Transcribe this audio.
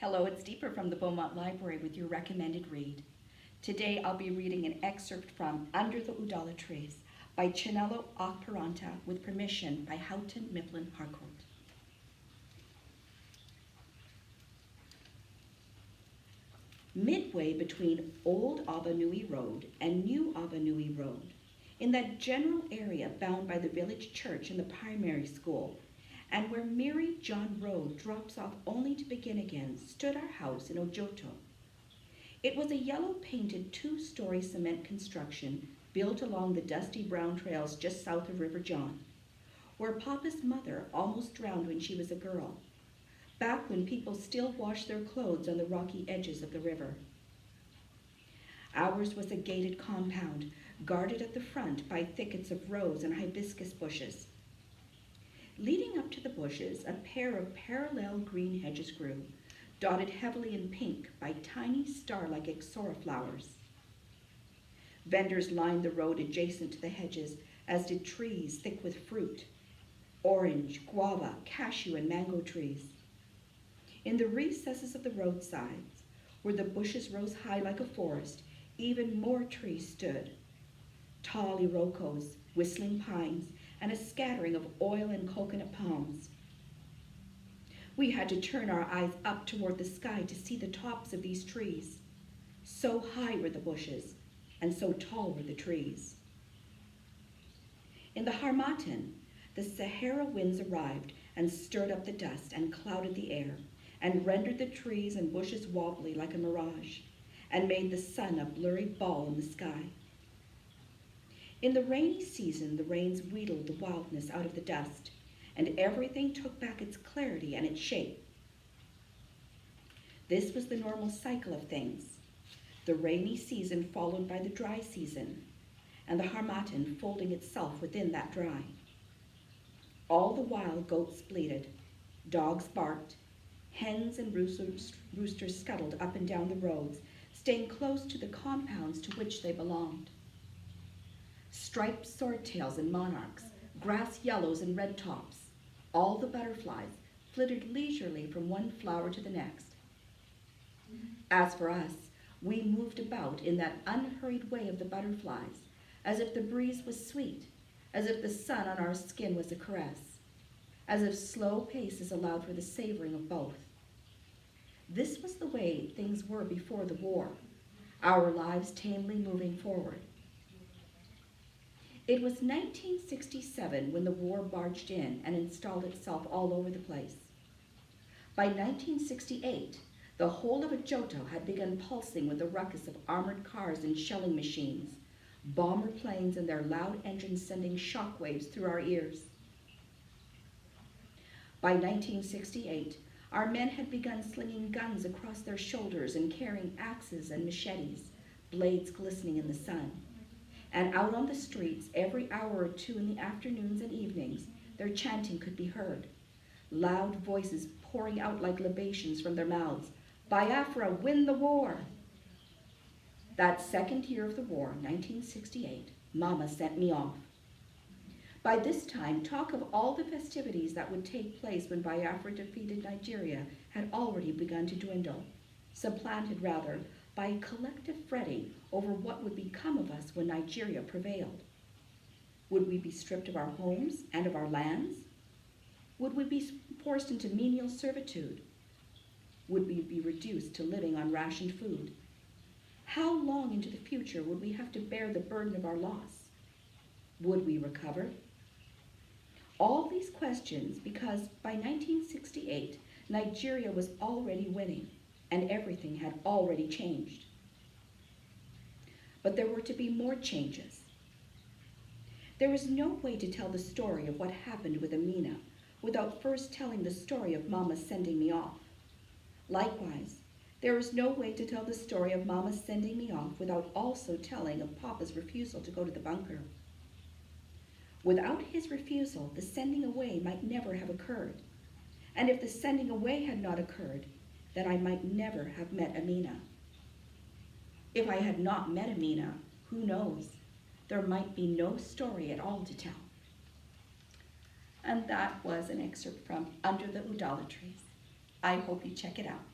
Hello, it's Deepa from the Beaumont Library with your recommended read. Today I'll be reading an excerpt from Under the Udala Trees by Chinelo Okparanta with permission by Houghton Mifflin Harcourt. Midway between Old Avanui Road and New Avanui Road, in that general area bound by the village church and the primary school, and where Mary John Road drops off only to begin again, stood our house in Ojoto. It was a yellow-painted two-story cement construction built along the dusty brown trails just south of River John, where Papa's mother almost drowned when she was a girl, back when people still washed their clothes on the rocky edges of the river. Ours was a gated compound, guarded at the front by thickets of rose and hibiscus bushes. Leading up to the bushes, a pair of parallel green hedges grew, dotted heavily in pink by tiny star-like ixora flowers. Vendors lined the road adjacent to the hedges, as did trees thick with fruit, orange, guava, cashew, and mango trees. In the recesses of the roadsides, where the bushes rose high like a forest, even more trees stood. Tall irocos, whistling pines, and a scattering of oil and coconut palms. We had to turn our eyes up toward the sky to see the tops of these trees. So high were the bushes, and so tall were the trees. In the Harmattan, the Sahara winds arrived and stirred up the dust and clouded the air, and rendered the trees and bushes wobbly like a mirage, and made the sun a blurry ball in the sky. In the rainy season, the rains wheedled the wildness out of the dust, and everything took back its clarity and its shape. This was the normal cycle of things, the rainy season followed by the dry season, and the Harmattan folding itself within that dry. All the while goats bleated, dogs barked, hens and roosters scuttled up and down the roads, staying close to the compounds to which they belonged. Striped swordtails and monarchs, grass yellows and red tops, all the butterflies flitted leisurely from one flower to the next. As for us, we moved about in that unhurried way of the butterflies, as if the breeze was sweet, as if the sun on our skin was a caress, as if slow paces allowed for the savoring of both. This was the way things were before the war, our lives tamely moving forward. It was 1967 when the war barged in and installed itself all over the place. By 1968, the whole of Ojoto had begun pulsing with a ruckus of armored cars and shelling machines, bomber planes and their loud engines sending shockwaves through our ears. By 1968, our men had begun slinging guns across their shoulders and carrying axes and machetes, blades glistening in the sun. And out on the streets, every hour or two in the afternoons and evenings, their chanting could be heard, loud voices pouring out like libations from their mouths. Biafra, win the war! That second year of the war, 1968, Mama sent me off. By this time, talk of all the festivities that would take place when Biafra defeated Nigeria had already begun to dwindle, supplanted rather by a collective fretting over what would become of us when Nigeria prevailed. Would we be stripped of our homes and of our lands? Would we be forced into menial servitude? Would we be reduced to living on rationed food? How long into the future would we have to bear the burden of our loss? Would we recover? All these questions because by 1968, Nigeria was already winning, and everything had already changed. But there were to be more changes. There is no way to tell the story of what happened with Amina without first telling the story of Mama sending me off. Likewise, there is no way to tell the story of Mama sending me off without also telling of Papa's refusal to go to the bunker. Without his refusal, the sending away might never have occurred. And if the sending away had not occurred, then I might never have met Amina. If I had not met Amina, who knows? There might be no story at all to tell. And that was an excerpt from Under the Udala Trees. I hope you check it out.